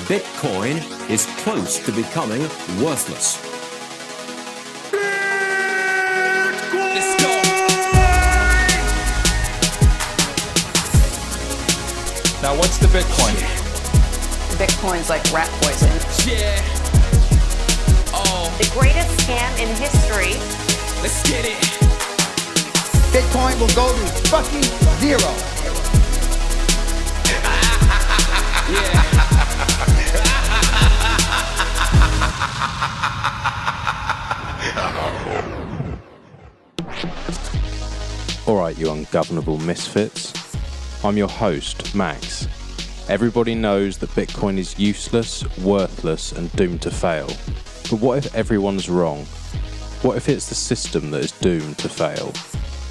Bitcoin is close to becoming worthless. Let's go. Now, what's the Bitcoin? Bitcoin's like rat poison. Yeah. Oh, The greatest scam in history. let's get it. Bitcoin will go to fucking zero. Yeah. Alright, you ungovernable misfits. I'm your host, Max. Everybody knows that Bitcoin is useless, worthless, and doomed to fail. But what if everyone's wrong? What if it's the system that is doomed to fail?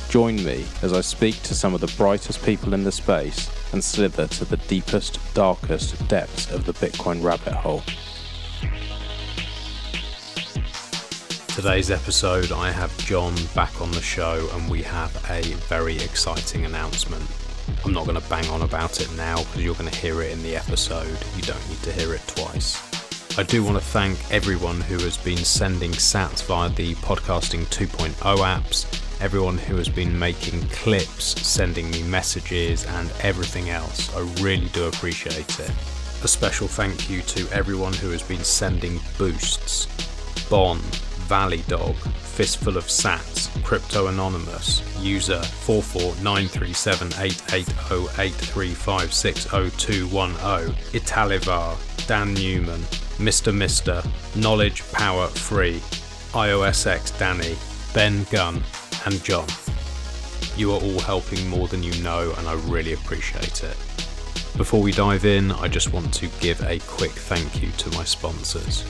Join me as I speak to some of the brightest people in the space and slither to the deepest, darkest depths of the Bitcoin rabbit hole. Today's episode, I have John back on the show and we have a very exciting announcement. I'm not going to bang on about it now because you're going to hear it in the episode. You don't need to hear it twice. I do want to thank everyone who has been sending sats via the Podcasting 2.0 apps, everyone who has been making clips, sending me messages and everything else. I really do appreciate it. A special thank you to everyone who has been sending boosts. Bon, Valley Dog, Fistful of Sats, Crypto Anonymous, user 449378808356020, Italivar, Dan Newman, Mr. Knowledge Power Free, iOSX Danny, Ben Gunn, and John. You are all helping more than you know, and I really appreciate it. Before we dive in, I just want to give a quick thank you to my sponsors.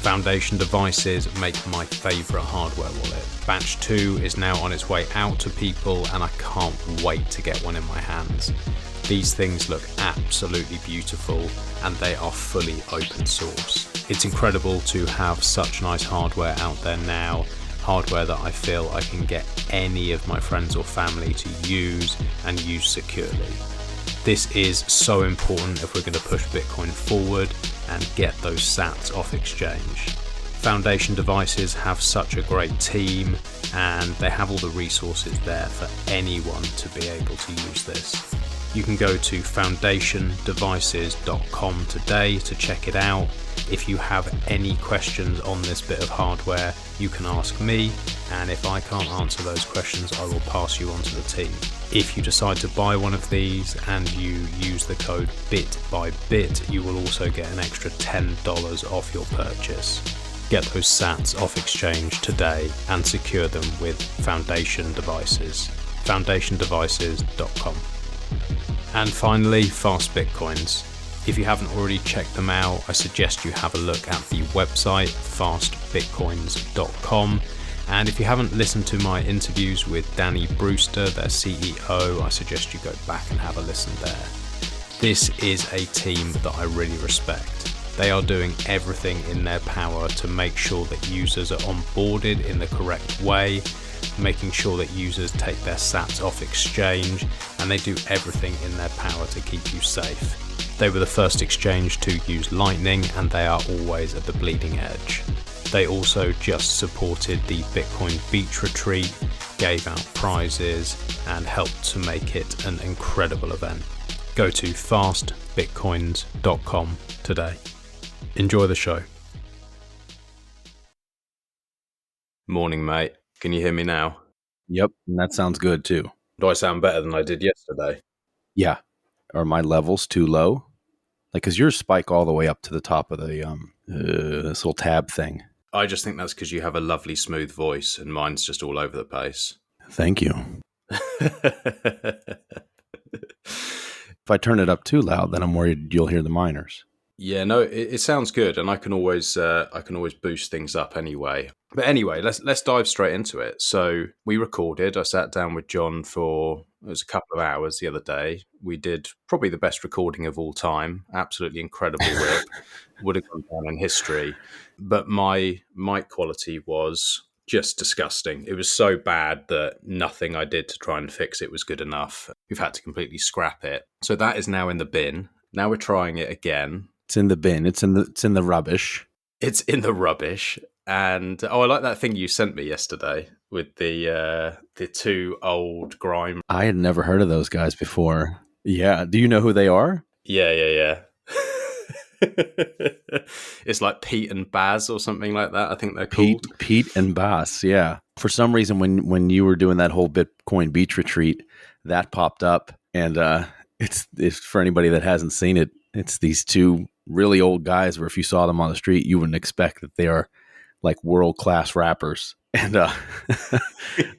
Foundation Devices make my favourite hardware wallet. Batch 2 is now on its way out to people and I can't wait to get one in my hands. These things look absolutely beautiful and they are fully open source. It's incredible to have such nice hardware out there now, hardware that I feel I can get any of my friends or family to use and use securely. This is so important if we're going to push Bitcoin forward and get those sats off exchange. Foundation Devices have such a great team and they have all the resources there for anyone to be able to use this. You can go to foundationdevices.com today to check it out. If you have any questions on this bit of hardware, you can ask me, and if I can't answer those questions, I will pass you on to the team. If you decide to buy one of these and you use the code BITBYBIT, you will also get an extra $10 off your purchase. Get those sats off exchange today and secure them with Foundation Devices. foundationdevices.com. And finally, Fast Bitcoins. If you haven't already checked them out, I suggest you have a look at the website fastbitcoins.com. And if you haven't listened to my interviews with Danny Brewster, their CEO, I suggest you go back and have a listen there. This is a team that I really respect. They are doing everything in their power to make sure that users are onboarded in the correct way, making sure that users take their sats off exchange, and they do everything in their power to keep you safe. They were the first exchange to use Lightning and they are always at the bleeding edge. They also just supported the Bitcoin Beach Retreat, gave out prizes and helped to make it an incredible event. Go to fastbitcoins.com today. Enjoy the show. Morning, mate. Can you hear me now? Yep, and that sounds good too. Do I sound better than I did yesterday? Yeah. Are my levels too low? Like, cause yours spike all the way up to the top of the this little tab thing. I just think that's because you have a lovely smooth voice and mine's just all over the place. Thank you. If I turn it up too loud, then I'm worried you'll hear the minors. Yeah, no, it sounds good, and I can always boost things up anyway. But anyway, let's dive straight into it. So we recorded. I sat down with John for it was a couple of hours the other day. We did probably the best recording of all time. Absolutely incredible rip. Would have gone down in history. But my mic quality was just disgusting. It was so bad that nothing I did to try and fix it was good enough. We've had to completely scrap it. So that is now in the bin. Now we're trying it again. It's in the bin. It's in the rubbish. It's in the rubbish. And I like that thing you sent me yesterday with the two old grime. I had never heard of those guys before. Yeah. Do you know who they are? Yeah. It's like Pete and Baz or something like that. I think they're called. Pete and Bass. Yeah. For some reason, when you were doing that whole Bitcoin beach retreat, that popped up, and it's for anybody that hasn't seen it. It's these two really old guys where if you saw them on the street, you wouldn't expect that they are like world-class rappers. And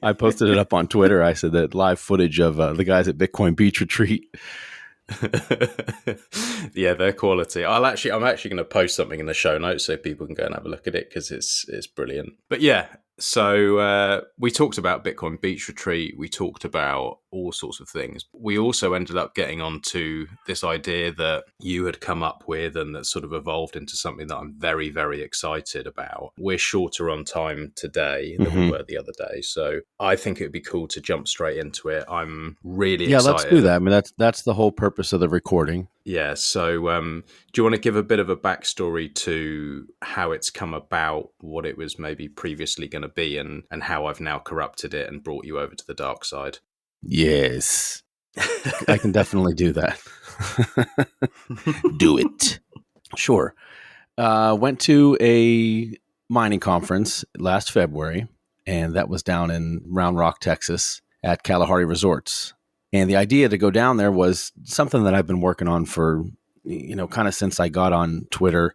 I posted it up on Twitter. I said that live footage of the guys at Bitcoin Beach Retreat. Yeah, they're quality. I'm actually going to post something in the show notes so people can go and have a look at it because it's brilliant. But yeah, so we talked about Bitcoin Beach Retreat. We talked about all sorts of things. We also ended up getting onto this idea that you had come up with and that sort of evolved into something that I'm very, very excited about. We're shorter on time today than we were the other day. So I think it would be cool to jump straight into it. I'm really excited. Let's do that. I mean, that's the whole purpose of the recording. Yeah. So do you want to give a bit of a backstory to how it's come about, what it was maybe previously going to be, and how I've now corrupted it and brought you over to the dark side? Yes. I can definitely do that. Do it. Sure. Went to a mining conference last February, and that was down in Round Rock, Texas at Kalahari Resorts. And the idea to go down there was something that I've been working on for, kind of since I got on Twitter,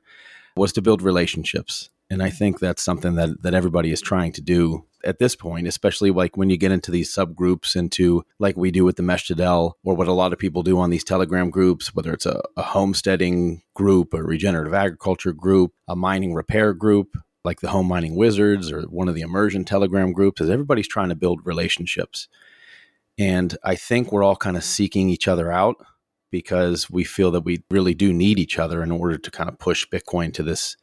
was to build relationships. And I think that's something that everybody is trying to do at this point, especially like when you get into these subgroups, into like we do with the Meshtadel, or what a lot of people do on these Telegram groups, whether it's a homesteading group, a regenerative agriculture group, a mining repair group, like the Home Mining Wizards, or one of the immersion Telegram groups, is everybody's trying to build relationships. And I think we're all kind of seeking each other out because we feel that we really do need each other in order to kind of push Bitcoin to this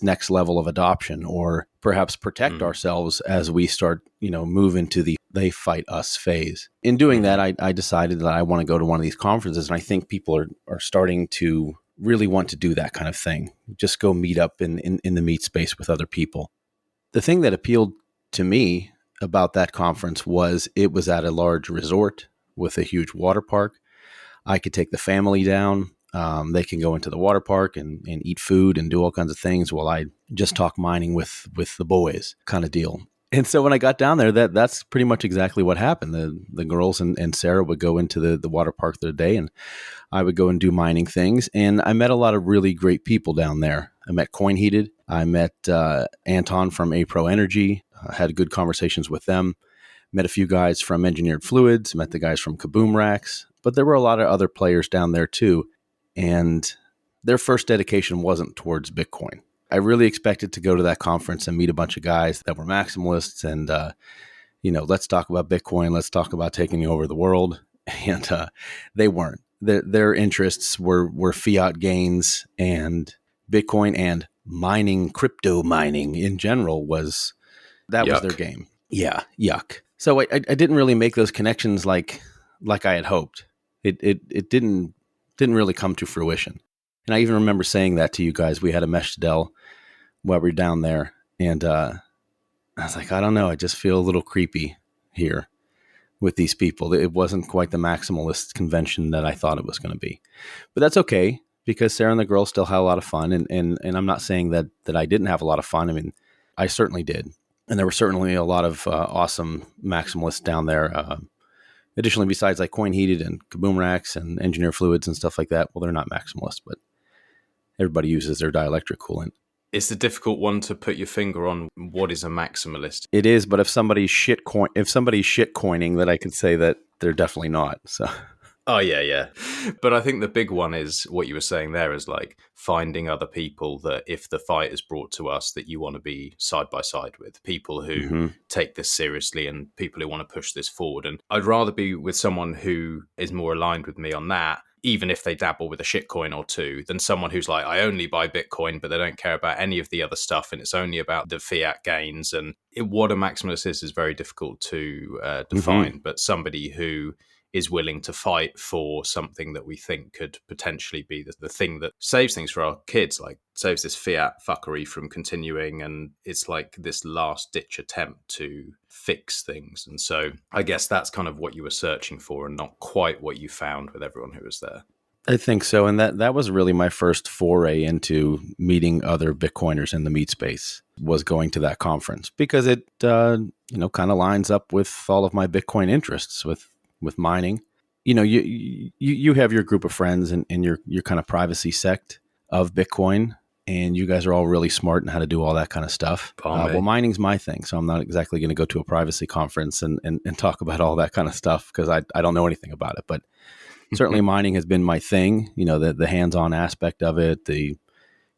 next level of adoption, or perhaps protect ourselves as we start, move into the they fight us phase. In doing that, I decided that I want to go to one of these conferences, and I think people are starting to really want to do that kind of thing. Just go meet up in the meet space with other people. The thing that appealed to me about that conference was it was at a large resort with a huge water park. I could take the family down. They can go into the water park and eat food and do all kinds of things while I just talk mining with the boys, kind of deal. And so when I got down there, that's pretty much exactly what happened. The girls and Sarah would go into the water park the day, and I would go and do mining things. And I met a lot of really great people down there. I met Coin Heated. I met Anton from A-Pro Energy. Had good conversations with them. Met a few guys from Engineered Fluids. Met the guys from Kaboom Racks. But there were a lot of other players down there too. And their first dedication wasn't towards Bitcoin. I really expected to go to that conference and meet a bunch of guys that were maximalists and, let's talk about Bitcoin. Let's talk about taking over the world. And they weren't. Their interests were fiat gains, and Bitcoin and mining, crypto mining in general was their game. Yeah, yuck. So I didn't really make those connections like I had hoped. It didn't really come to fruition. And I even remember saying that to you guys. We had a Meshtadel while we were down there. And I was like, I don't know. I just feel a little creepy here with these people. It wasn't quite the maximalist convention that I thought it was going to be. But that's okay, because Sarah and the girls still had a lot of fun. And I'm not saying that I didn't have a lot of fun. I mean, I certainly did. And there were certainly a lot of awesome maximalists down there. Additionally, besides like Coin Heated and Kaboom Racks and Engineer Fluids and stuff like that, well, they're not maximalists, but everybody uses their dielectric coolant. It's a difficult one to put your finger on what is a maximalist. It is, but if somebody's shitcoining, then I could say that they're definitely not. So. Oh, yeah. But I think the big one is what you were saying there, is like finding other people that if the fight is brought to us, that you want to be side by side with, people who take this seriously and people who want to push this forward. And I'd rather be with someone who is more aligned with me on that, even if they dabble with a shitcoin or two, than someone who's like, I only buy Bitcoin, but they don't care about any of the other stuff, and it's only about the fiat gains. And what a maximalist is very difficult to define, but somebody who is willing to fight for something that we think could potentially be the thing that saves things for our kids, like saves this fiat fuckery from continuing. And it's like this last ditch attempt to fix things. And so I guess that's kind of what you were searching for and not quite what you found with everyone who was there. I think so. And that was really my first foray into meeting other Bitcoiners in the meat space, was going to that conference, because it, kind of lines up with all of my Bitcoin interests with mining. You have your group of friends and your kind of privacy sect of Bitcoin, and you guys are all really smart in how to do all that kind of stuff. Well, mining's my thing, so I'm not exactly going to go to a privacy conference and talk about all that kind of stuff, because I don't know anything about it. But certainly mining has been my thing, the hands-on aspect of it, the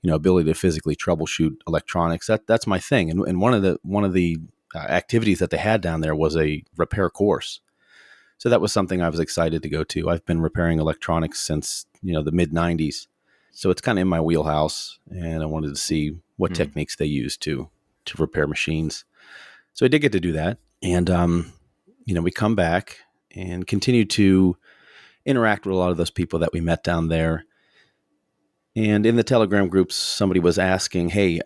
ability to physically troubleshoot electronics. That's my thing. And one of the activities that they had down there was a repair course. So that was something I was excited to go to. I've been repairing electronics since, the mid 90s. So it's kind of in my wheelhouse, and I wanted to see what techniques they use to repair machines. So I did get to do that. And, we come back and continue to interact with a lot of those people that we met down there. And in the Telegram groups, somebody was asking, hey,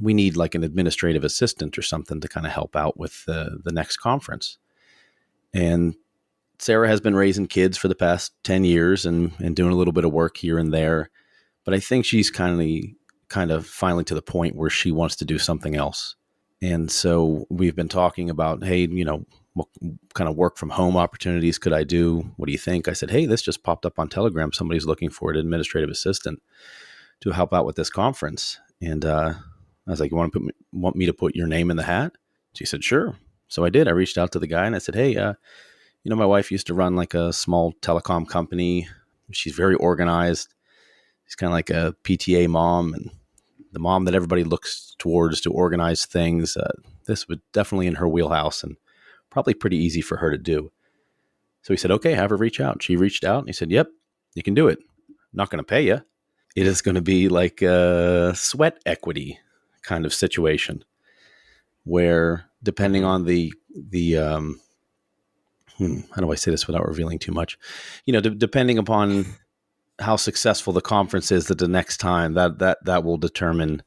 we need like an administrative assistant or something to kind of help out with the next conference. And Sarah has been raising kids for the past 10 years and doing a little bit of work here and there. But I think she's kind of finally to the point where she wants to do something else. And so we've been talking about, hey, what kind of work from home opportunities could I do? What do you think? I said, hey, this just popped up on Telegram. Somebody's looking for an administrative assistant to help out with this conference. And I was like, you want me to put your name in the hat? She said, sure. So I did. I reached out to the guy and I said, hey, my wife used to run like a small telecom company. She's very organized. She's kind of like a PTA mom, and the mom that everybody looks towards to organize things. This was definitely in her wheelhouse and probably pretty easy for her to do. So he said, okay, have her reach out. She reached out and he said, yep, you can do it. I'm not going to pay you. It is going to be like a sweat equity kind of situation where, depending on the how do I say this without revealing too much? Depending upon how successful the conference is, that the next time that will determine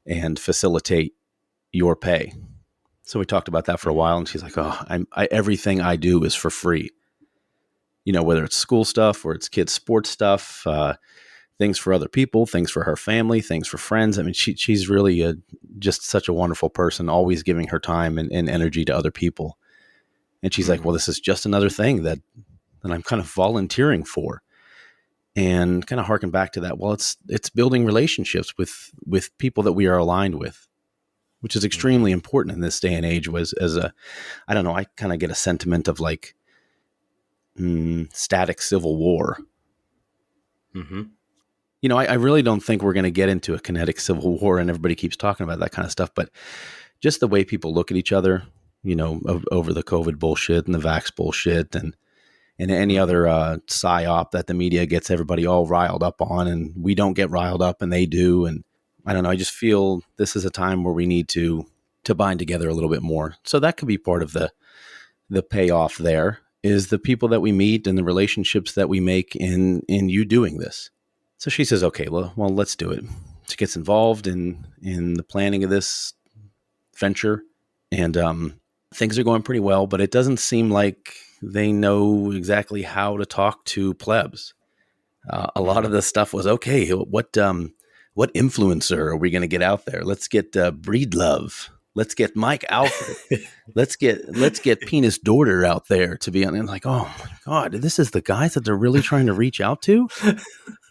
and facilitate your pay. So we talked about that for a while, and she's like, "Oh, everything I do is for free. Whether it's school stuff or it's kids' sports stuff, things for other people, things for her family, things for friends. I mean, she's really just such a wonderful person, always giving her time and energy to other people." And she's like, "Well, this is just another thing that I'm kind of volunteering for," and kind of harken back to that. Well, it's building relationships with people that we are aligned with, which is extremely important in this day and age. I don't know, I kind of get a sentiment of like static civil war. Mm-hmm. I really don't think we're going to get into a kinetic civil war, and everybody keeps talking about that kind of stuff. But just the way people look at each other, over the COVID bullshit and the vax bullshit and any other psyop that the media gets everybody all riled up on, and we don't get riled up and they do. And I don't know, I just feel this is a time where we need to bind together a little bit more. So that could be part of the payoff there, is the people that we meet and the relationships that we make in you doing this. So she says, okay, well, let's do it. She gets involved in the planning of this venture, and things are going pretty well, but it doesn't seem like they know exactly how to talk to plebs. A lot of the stuff was, okay, what influencer are we going to get out there? Let's get Breedlove. Let's get Mike Alfred. let's get Penis Dorter out there to be on. And like, oh my God, this is the guys that they're really trying to reach out to.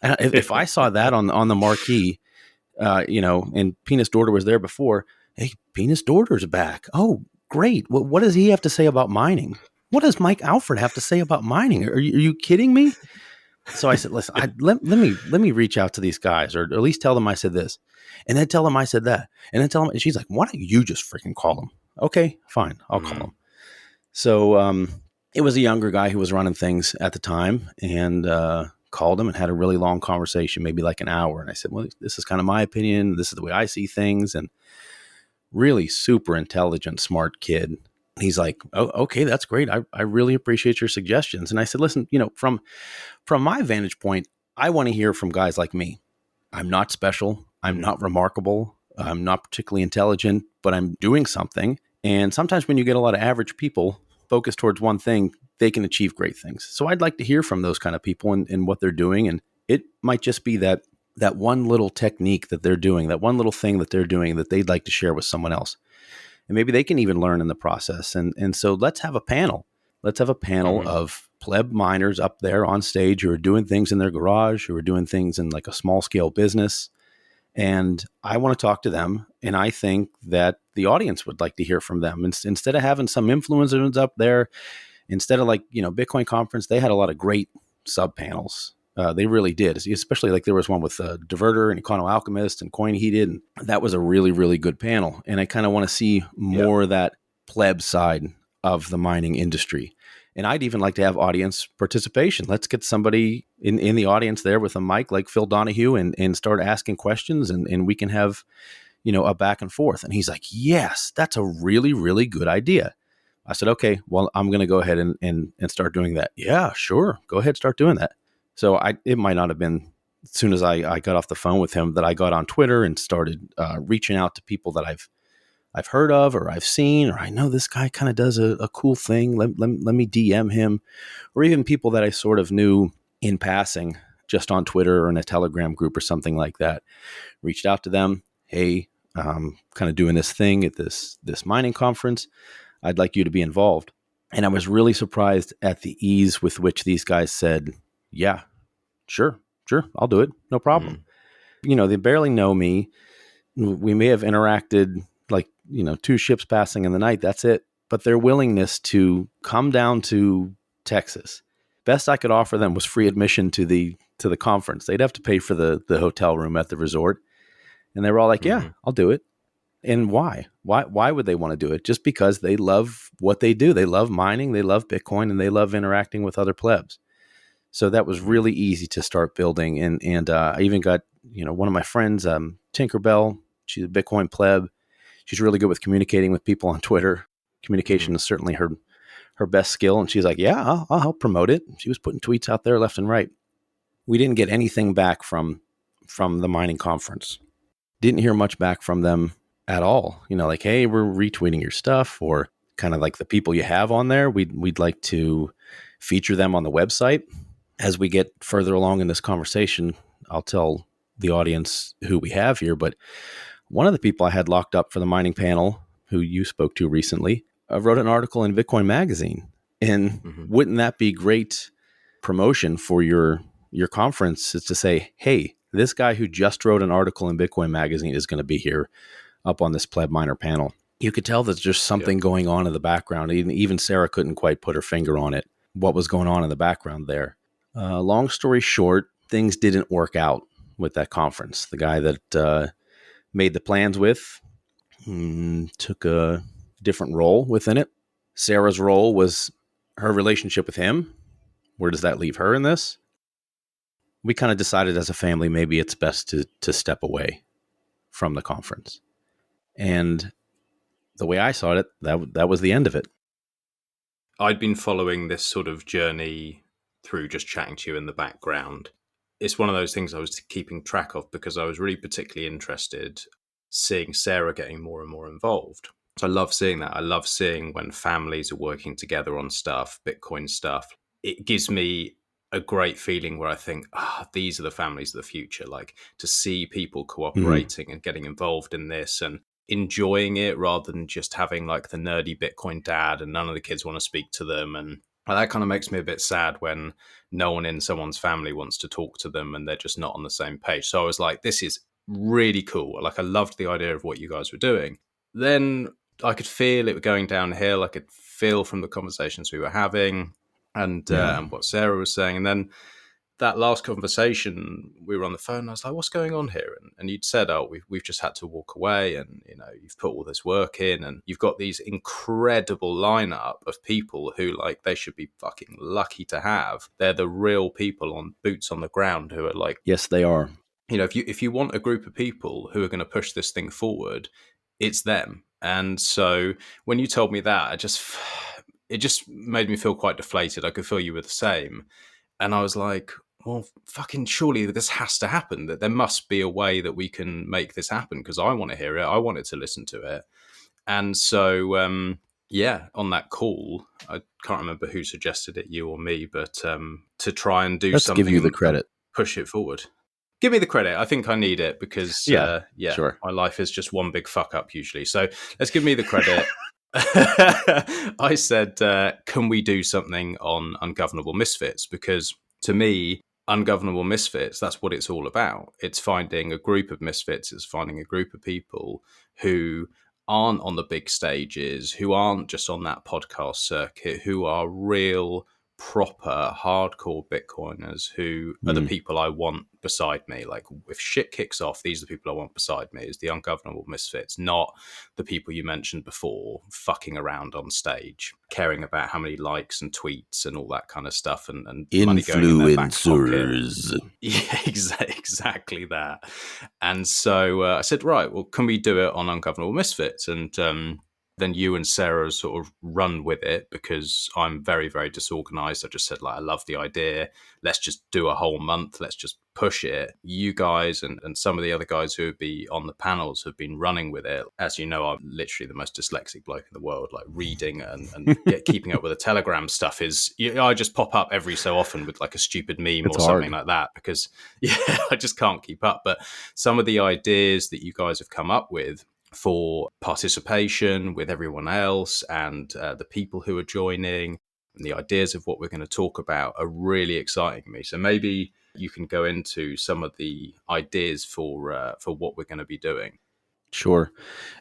And if I saw that on the marquee, and Penis Dorter was there before, hey, Penis Dorter's back. Oh, great. What does he have to say about mining? What does Mike Alfred have to say about mining? Are you kidding me? So I said, listen, let me reach out to these guys, or at least tell them I said this, and then tell them I said that, and then tell them. And she's like, why don't you just freaking call them? Okay, fine, I'll call them. So it was a younger guy who was running things at the time, and called him and had a really long conversation, maybe like an hour. And I said, well, this is kind of my opinion. This is the way I see things. And really super intelligent, smart kid. He's like, oh, okay, that's great. I really appreciate your suggestions. And I said, listen, from my vantage point, I want to hear from guys like me. I'm not special. I'm not remarkable. I'm not particularly intelligent, but I'm doing something. And sometimes when you get a lot of average people focused towards one thing, they can achieve great things. So I'd like to hear from those kind of people and what they're doing. And it might just be that one little technique that they're doing, that one little thing that they're doing that they'd like to share with someone else. And maybe they can even learn in the process. And so let's have a panel. Let's have a panel of pleb miners up there on stage who are doing things in their garage, who are doing things in like a small scale business. And I want to talk to them. And I think that the audience would like to hear from them. Instead of having some influencers up there, instead of Bitcoin conference, they had a lot of great sub panels. They really did, especially like there was one with Diverter and Econo Alchemist and Coin Heated. And that was a really, really good panel. And I kind of want to see more of that pleb side of the mining industry. And I'd even like to have audience participation. Let's get somebody in the audience there with a mic like Phil Donahue and start asking questions and we can have, a back and forth. And he's like, yes, that's a really, really good idea. I said, okay, well, I'm going to go ahead and start doing that. Yeah, sure. Go ahead, start doing that. So it might not have been as soon as I got off the phone with him that I got on Twitter and started reaching out to people that I've heard of or I've seen, or I know this guy kind of does a cool thing. Let me DM him, or even people that I sort of knew in passing just on Twitter or in a Telegram group or something like that. Reached out to them. Hey, kind of doing this thing at this mining conference. I'd like you to be involved. And I was really surprised at the ease with which these guys said, yeah, sure, I'll do it. No problem. They barely know me. We may have interacted like, 2 ships passing in the night. That's it. But their willingness to come down to Texas, best I could offer them was free admission to the conference. They'd have to pay for the hotel room at the resort. And they were all like, yeah, I'll do it. And why? Why would they want to do it? Just because they love what they do. They love mining, they love Bitcoin, and they love interacting with other plebs. So that was really easy to start building. And I even got, one of my friends, Tinkerbell, she's a Bitcoin pleb. She's really good with communicating with people on Twitter. Communication is certainly her best skill. And she's like, yeah, I'll help promote it. She was putting tweets out there left and right. We didn't get anything back from the mining conference. Didn't hear much back from them at all. Like, hey, we're retweeting your stuff, or kind of like the people you have on there. We'd like to feature them on the website. As we get further along in this conversation, I'll tell the audience who we have here. But one of the people I had locked up for the mining panel, who you spoke to recently, wrote an article in Bitcoin Magazine. And wouldn't that be great promotion for your conference, is to say, hey, this guy who just wrote an article in Bitcoin Magazine is going to be here up on this pleb miner panel. You could tell that there's something going on in the background. Even Sarah couldn't quite put her finger on it, what was going on in the background there. Long story short, things didn't work out with that conference. The guy that made the plans with took a different role within it. Sarah's role was her relationship with him. Where does that leave her in this? We kind of decided as a family, maybe it's best to step away from the conference. And the way I saw it, that was the end of it. I'd been following this sort of journey through just chatting to you in the background. It's one of those things I was keeping track of because I was really particularly interested seeing Sarah getting more and more involved. So I love seeing that. I love seeing when families are working together on stuff, Bitcoin stuff. It gives me a great feeling where I think, these are the families of the future. Like, to see people cooperating and getting involved in this and enjoying it rather than just having like the nerdy Bitcoin dad and none of the kids want to speak to them. And that kind of makes me a bit sad when no one in someone's family wants to talk to them and they're just not on the same page. So I was like, this is really cool. Like, I loved the idea of what you guys were doing. Then I could feel it going downhill. I could feel from the conversations we were having and what Sarah was saying. And then that last conversation, we were on the phone and I was like, what's going on here? And you'd said, we've just had to walk away and, you've put all this work in and you've got these incredible lineup of people who, like, they should be fucking lucky to have. They're the real people on boots on the ground who are like, yes, they are. If you want a group of people who are going to push this thing forward, it's them. And so when you told me that, it just made me feel quite deflated. I could feel you were the same. And I was like, well, fucking surely this has to happen, that there must be a way that we can make this happen, because I want to hear it. I wanted to listen to it. And so, on that call, I can't remember who suggested it, you or me, but to try and do Let's something. Give you the credit. Push it forward. Give me the credit. I think I need it because, sure. My life is just one big fuck up usually. So let's give me the credit. I said, can we do something on Ungovernable Misfits? Because to me, Ungovernable Misfits, that's what it's all about. It's finding a group of misfits. It's finding a group of people who aren't on the big stages, who aren't just on that podcast circuit, who are real, proper, hardcore Bitcoiners, who are the people I want beside me. Like, if shit kicks off, these are the people I want beside me, is the Ungovernable Misfits, not the people you mentioned before, fucking around on stage, caring about how many likes and tweets and all that kind of stuff, and money going in their back pocket. Yeah, exactly that. And so I said, right, well, can we do it on Ungovernable Misfits? And then you and Sarah sort of run with it, because I'm very, very disorganized. I just said, like, I love the idea. Let's just do a whole month. Let's just push it. You guys and some of the other guys who would be on the panels have been running with it. As you know, I'm literally the most dyslexic bloke in the world. Like, reading and keeping up with the Telegram stuff is, I just pop up every so often with like a stupid meme or something like that, because I just can't keep up. But some of the ideas that you guys have come up with for participation with everyone else, and the people who are joining, and the ideas of what we're going to talk about are really exciting me. So maybe you can go into some of the ideas for what we're going to be doing. Sure.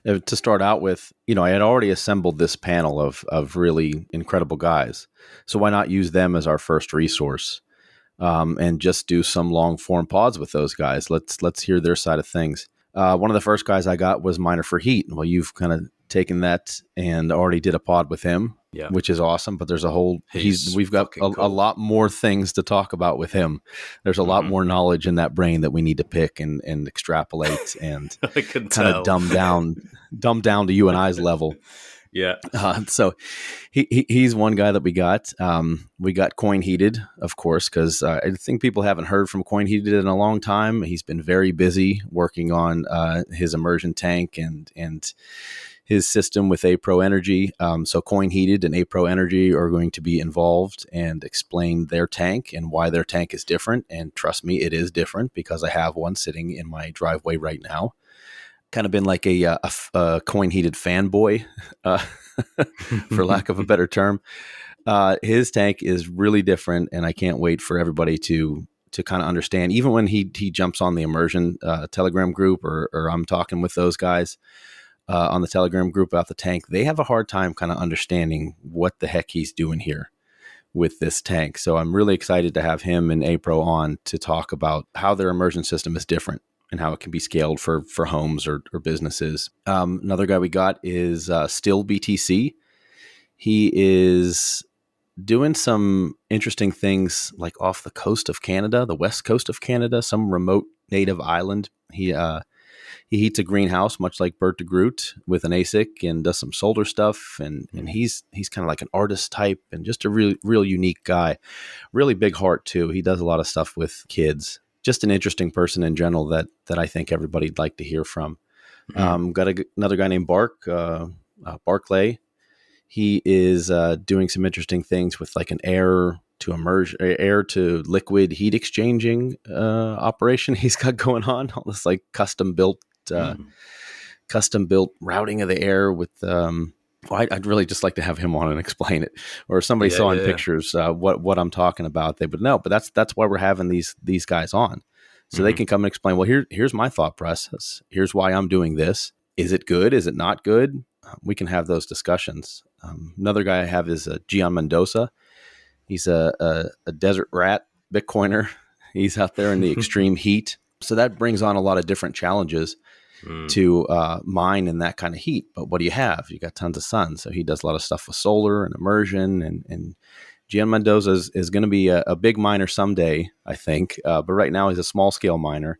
To start out with, I had already assembled this panel of really incredible guys. So why not use them as our first resource, and just do some long form pods with those guys? Let's hear their side of things. One of the first guys I got was Miner for Heat. Well, you've kind of taken that and already did a pod with him, which is awesome. But there's we've got a lot more things to talk about with him. There's a lot more knowledge in that brain that we need to pick and extrapolate and kind of dumb down to you and I's level. Yeah. So he's one guy that we got. We got Coin Heated, of course, because I think people haven't heard from Coin Heated in a long time. He's been very busy working on his immersion tank and his system with APRO Energy. So Coin Heated and APRO Energy are going to be involved and explain their tank and why their tank is different. And trust me, it is different, because I have one sitting in my driveway right now. Kind of been like a Coin Heated fanboy, for lack of a better term. His tank is really different, and I can't wait for everybody to kind of understand. Even when he jumps on the immersion Telegram group, or I'm talking with those guys on the Telegram group about the tank, they have a hard time kind of understanding what the heck he's doing here with this tank. So I'm really excited to have him and APRO on to talk about how their immersion system is different and how it can be scaled for homes or businesses. Another guy we got is Still BTC. He is doing some interesting things, like off the coast of Canada, the west coast of Canada, some remote native island. He heats a greenhouse, much like Bert de Groot, with an ASIC, and does some solar stuff. And he's kind of like an artist type, and just a real unique guy. Really big heart too. He does a lot of stuff with kids. Just an interesting person in general that I think everybody'd like to hear from. Got another guy named Barclay. He is doing some interesting things with like an air to liquid heat exchanging operation he's got going on. All this like custom built routing of the air with. I'd really just like to have him on and explain it, or if somebody saw in pictures what I'm talking about, they would know. But that's why we're having these guys on, so they can come and explain. Well, here's my thought process. Here's why I'm doing this. Is it good? Is it not good? We can have those discussions. Another guy I have is Gian Mendoza. He's a desert rat Bitcoiner. He's out there in the extreme heat, so that brings on a lot of different challenges to mine in that kind of heat. But what do you have? You got tons of sun. So he does a lot of stuff with solar and immersion. And Gian Mendoza is going to be a big miner someday, I think. But right now he's a small scale miner.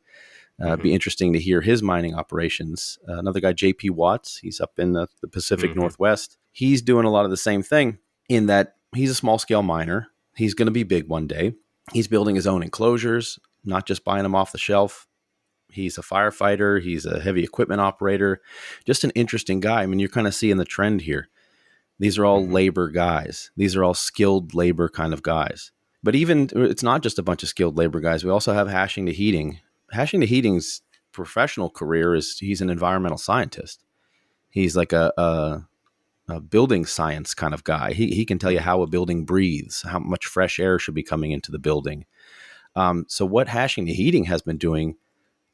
Be interesting to hear his mining operations. Another guy, JP Watts, he's up in the Pacific Northwest. He's doing a lot of the same thing in that he's a small scale miner. He's going to be big one day. He's building his own enclosures, not just buying them off the shelf. He's a firefighter. He's a heavy equipment operator. Just an interesting guy. I mean, you're kind of seeing the trend here. These are all labor guys. These are all skilled labor kind of guys. But even it's not just a bunch of skilled labor guys. We also have Hashing to Heating. Hashing to Heating's professional career is he's an environmental scientist. He's like a building science kind of guy. He can tell you how a building breathes, how much fresh air should be coming into the building. So what Hashing to Heating has been doing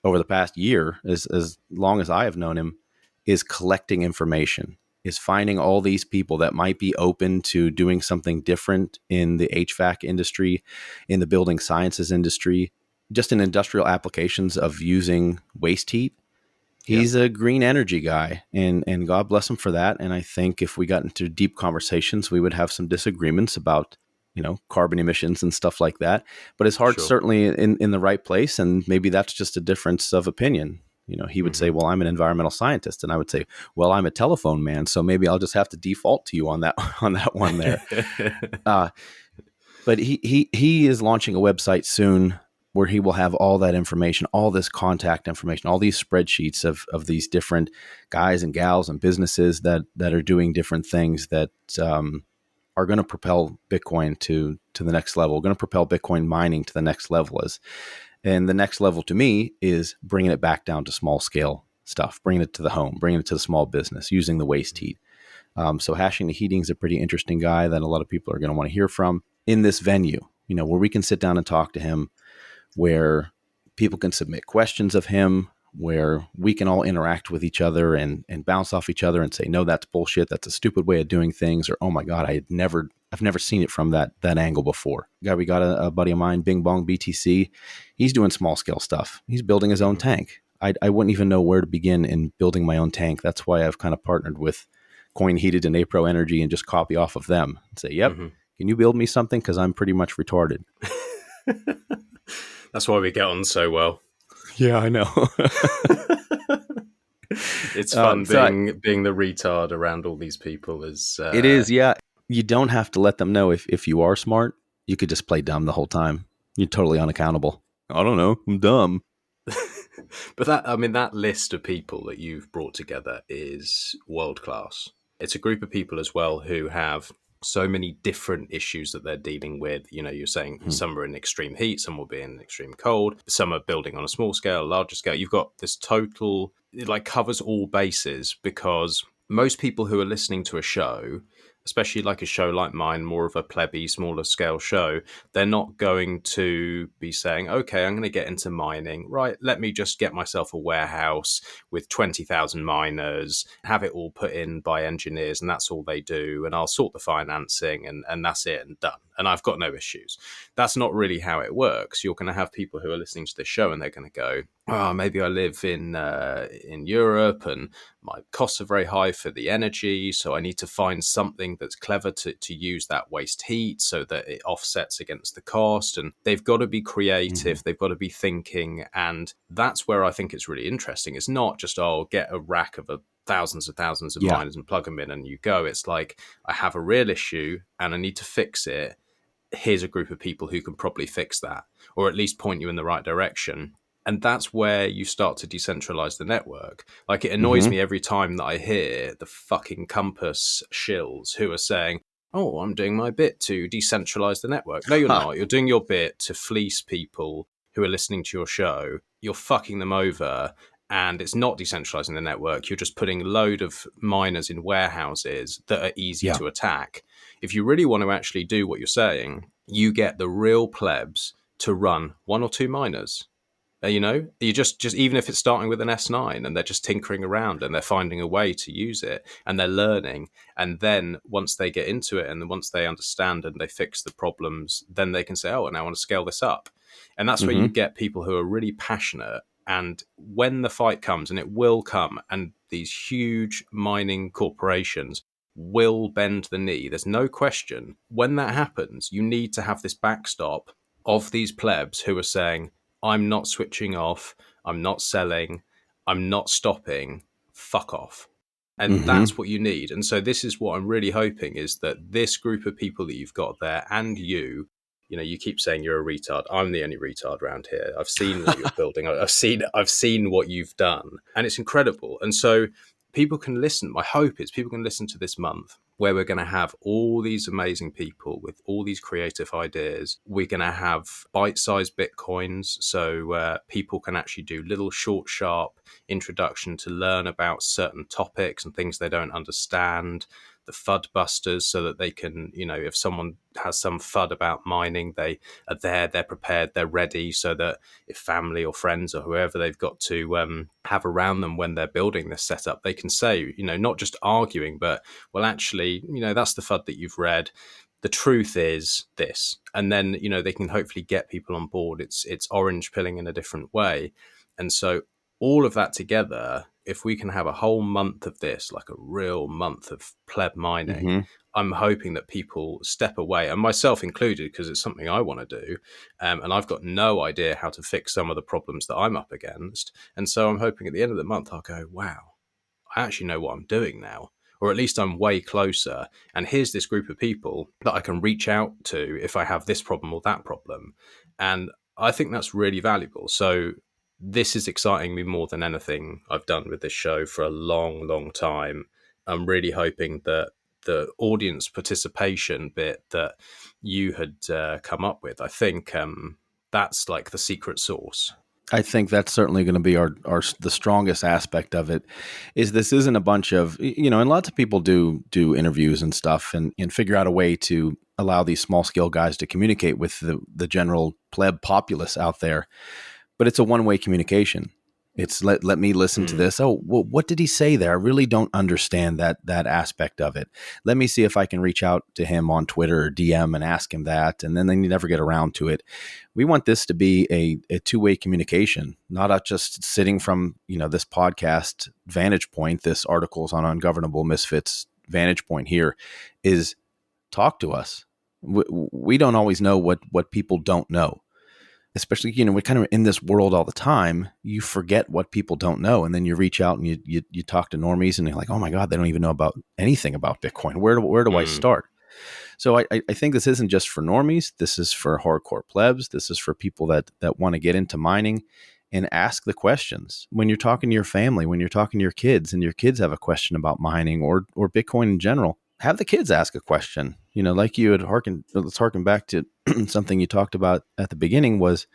over the past year, as long as I have known him, is collecting information, is finding all these people that might be open to doing something different in the HVAC industry, in the building sciences industry, just in industrial applications of using waste heat. He's a green energy guy, and God bless him for that. And I think if we got into deep conversations, we would have some disagreements about, carbon emissions and stuff like that. But his heart's certainly in the right place, and maybe that's just a difference of opinion. He would say, well, I'm an environmental scientist. And I would say, well, I'm a telephone man. So maybe I'll just have to default to you on that one there. But he is launching a website soon where he will have all that information, all this contact information, all these spreadsheets of these different guys and gals and businesses that are doing different things that are going to propel Bitcoin to the next level, going to propel Bitcoin mining to the next level. And the next level to me is bringing it back down to small scale stuff, bringing it to the home, bringing it to the small business, using the waste heat. So Hashing to Heating is a pretty interesting guy that a lot of people are going to want to hear from in this venue, where we can sit down and talk to him, where people can submit questions of him, where we can all interact with each other and bounce off each other and say, no, that's bullshit. That's a stupid way of doing things. Or, oh my God, I've never seen it from that angle before. We got a buddy of mine, Bing Bong BTC. He's doing small scale stuff. He's building his own tank. I wouldn't even know where to begin in building my own tank. That's why I've kind of partnered with Coin Heated and Apro Energy and just copy off of them and say, yep, can you build me something? Because I'm pretty much retarded. That's why we get on so well. Yeah, I know. It's fun being the retard around all these people. It is, yeah. You don't have to let them know if you are smart. You could just play dumb the whole time. You're totally unaccountable. I don't know. I'm dumb. But that list of people that you've brought together is world class. It's a group of people as well who have so many different issues that they're dealing with. You're saying some are in extreme heat, some will be in extreme cold, some are building on a small scale, larger scale. You've got this total, it covers all bases, because most people who are listening to a show, especially like a show like mine, more of a plebby, smaller scale show, they're not going to be saying, okay, I'm going to get into mining. Right, let me just get myself a warehouse with 20,000 miners, have it all put in by engineers, and that's all they do. And I'll sort the financing and that's it and done. And I've got no issues. That's not really how it works. You're going to have people who are listening to this show and they're going to go, oh, maybe I live in Europe and my costs are very high for the energy, so I need to find something that's clever to use that waste heat so that it offsets against the cost. And they've got to be creative, they've got to be thinking, and that's where I think it's really interesting. It's not just, get a rack of thousands of miners and plug them in and you go. It's like, I have a real issue and I need to fix it. Here's a group of people who can probably fix that, or at least point you in the right direction. And that's where you start to decentralize the network. Like, it annoys me every time that I hear the fucking Compass shills who are saying, oh, I'm doing my bit to decentralize the network. No, you're not. You're doing your bit to fleece people who are listening to your show. You're fucking them over. And it's not decentralizing the network. You're just putting a load of miners in warehouses that are easy to attack. If you really want to actually do what you're saying, you get the real plebs to run one or two miners. You just even if it's starting with an S9 and they're just tinkering around and they're finding a way to use it and they're learning. And then once they get into it and once they understand and they fix the problems, then they can say, oh, and I want to scale this up. And that's where you get people who are really passionate. And when the fight comes, and it will come, and these huge mining corporations will bend the knee, there's no question. When that happens, you need to have this backstop of these plebs who are saying, I'm not switching off. I'm not selling, I'm not stopping, fuck off. And that's what you need. And so this is what I'm really hoping, is that this group of people that you've got there, and you know, you keep saying you're a retard. I'm the only retard around here. I've seen what you're building. I've seen what you've done, and it's incredible. And so people can listen. My hope is people can listen to this month, where we're going to have all these amazing people with all these creative ideas. We're going to have bite-sized Bitcoins, so people can actually do little short, sharp introduction to learn about certain topics and things they don't understand. The FUD busters, so that they can, you know, if someone has some FUD about mining, they are there, they're prepared, they're ready, so that if family or friends or whoever they've got to have around them when they're building this setup, they can say, you know, not just arguing, but, well, actually, you know, that's the FUD that you've read. The truth is this. And then, you know, they can hopefully get people on board. It's orange pilling in a different way. And so all of that together, if we can have a whole month of this, like a real month of pleb mining, I'm hoping that people step away, and myself included, because it's something I want to do. And I've got no idea how to fix some of the problems that I'm up against. And so I'm hoping at the end of the month, I'll go, wow, I actually know what I'm doing now. Or at least I'm way closer. And here's this group of people that I can reach out to if I have this problem or that problem. And I think that's really valuable. So this is exciting me more than anything I've done with this show for a long, long time. I'm really hoping that the audience participation bit that you had come up with, I think that's like the secret sauce. I think that's certainly going to be the strongest aspect of it. Is this isn't a bunch of, you know, and lots of people do interviews and stuff and figure out a way to allow these small scale guys to communicate with the general pleb populace out there. But it's a one-way communication. It's let me listen to this. Oh, well, what did he say there? I really don't understand that aspect of it. Let me see if I can reach out to him on Twitter or DM and ask him that. And then they never get around to it. We want this to be a two-way communication, not just sitting from, you know, this podcast vantage point. This article's on Ungovernable Misfits vantage point here is talk to us. We don't always know what people don't know. Especially, you know, we're kind of in this world all the time. You forget what people don't know. And then you reach out and you talk to normies and you're like, oh my God, they don't even know about anything about Bitcoin. Where do I start? So I think this isn't just for normies. This is for hardcore plebs. This is for people that want to get into mining and ask the questions. When you're talking to your family, when you're talking to your kids and your kids have a question about mining or Bitcoin in general, have the kids ask a question. You know, like you had let's harken back to something you talked about at the beginning was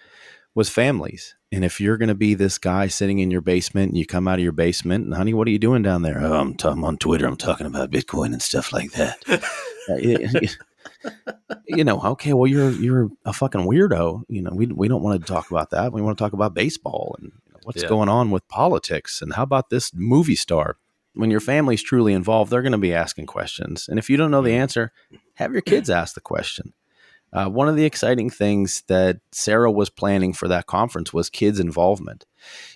families. And if you're going to be this guy sitting in your basement and you come out of your basement and, honey, what are you doing down there? Oh, I'm on Twitter. I'm talking about Bitcoin and stuff like that. You know, okay, well, you're a fucking weirdo. You know, we don't want to talk about that. We want to talk about baseball and what's going on with politics. And how about this movie star? When your family's truly involved, they're going to be asking questions. And if you don't know the answer, have your kids ask the question. One of the exciting things that Sarah was planning for that conference was kids' involvement.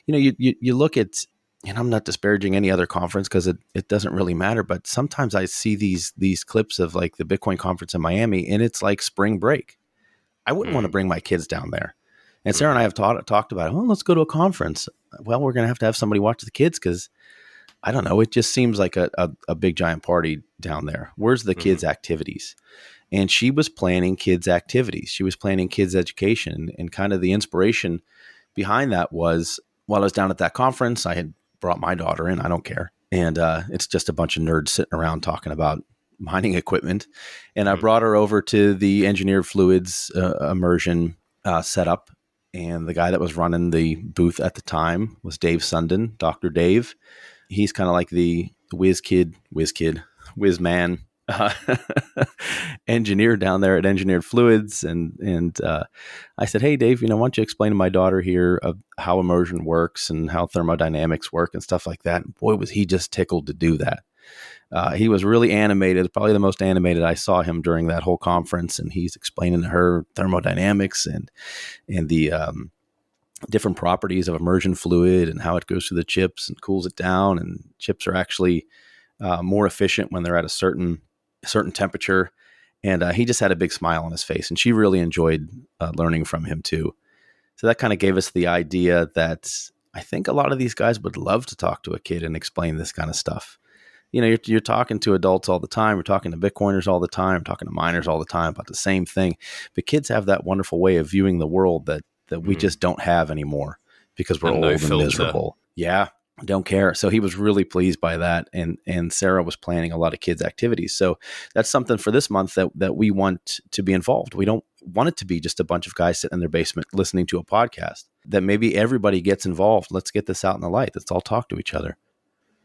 You know, you look at, and I'm not disparaging any other conference because it doesn't really matter, but sometimes I see these clips of like the Bitcoin conference in Miami, and it's like spring break. I wouldn't want to bring my kids down there. And Sarah and I have talked about, oh, let's go to a conference. Well, we're going to have somebody watch the kids because I don't know. It just seems like a big giant party down there. Where's the kids' activities? And she was planning kids' activities. She was planning kids' education. And kind of the inspiration behind that was, while I was down at that conference, I had brought my daughter in. I don't care. And it's just a bunch of nerds sitting around talking about mining equipment. And I brought her over to the engineered fluids immersion setup. And the guy that was running the booth at the time was Dave Sundin, Dr. Dave. He's kind of like the whiz man engineer down there at Engineered Fluids. And I said, hey, Dave, why don't you explain to my daughter here of how immersion works and how thermodynamics work and stuff like that. And boy, was he just tickled to do that. He was really animated, probably the most animated I saw him during that whole conference. And he's explaining to her thermodynamics and the different properties of immersion fluid and how it goes through the chips and cools it down. And chips are actually more efficient when they're at a certain temperature. And he just had a big smile on his face, and she really enjoyed learning from him too. So that kind of gave us the idea that I think a lot of these guys would love to talk to a kid and explain this kind of stuff. You know, you're talking to adults all the time. We're talking to Bitcoiners all the time. We're talking to miners all the time about the same thing. But kids have that wonderful way of viewing the world that we just don't have anymore because we're And no old and filter. miserable. Yeah, don't care. So he was really pleased by that. And Sarah was planning a lot of kids' activities. So that's something for this month that we want to be involved. We don't want it to be just a bunch of guys sitting in their basement listening to a podcast. That maybe everybody gets involved. Let's get this out in the light. Let's all talk to each other.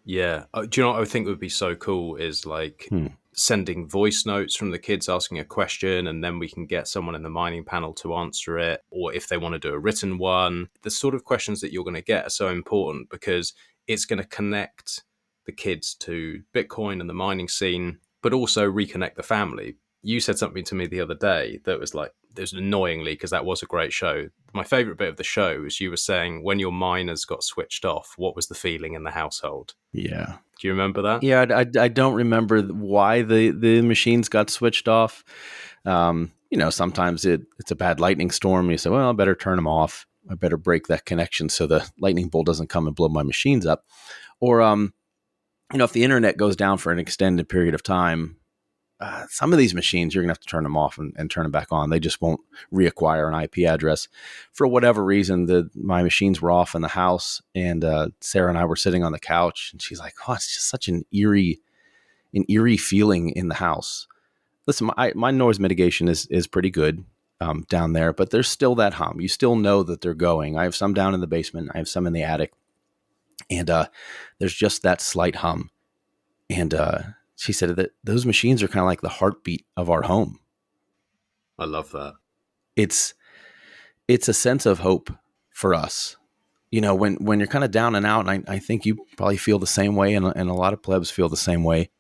Yeah. Do you know what I think would be so cool is like sending voice notes from the kids asking a question, and then we can get someone in the mining panel to answer it. Or if they want to do a written one, the sort of questions that you're going to get are so important because it's going to connect the kids to Bitcoin and the mining scene, but also reconnect the family. You said something to me the other day that was like, there's annoyingly, because that was a great show. My favorite bit of the show was you were saying when your miners got switched off, what was the feeling in the household? Yeah. Do you remember that? Yeah, I don't remember why the machines got switched off. You know, sometimes it's a bad lightning storm. You say, well, I better turn them off. I better break that connection so the lightning bolt doesn't come and blow my machines up. Or, you know, if the internet goes down for an extended period of time, some of these machines, you're going to have to turn them off and turn them back on. They just won't reacquire an IP address. For whatever reason, my machines were off in the house, and Sarah and I were sitting on the couch, and she's like, oh, it's just such an eerie feeling in the house. Listen, my noise mitigation is pretty good down there, but there's still that hum. You still know that they're going. I have some down in the basement. I have some in the attic. And there's just that slight hum. And she said that those machines are kind of like the heartbeat of our home. I love that. It's a sense of hope for us. You know, when you're kind of down and out, and I think you probably feel the same way, and a lot of plebs feel the same way.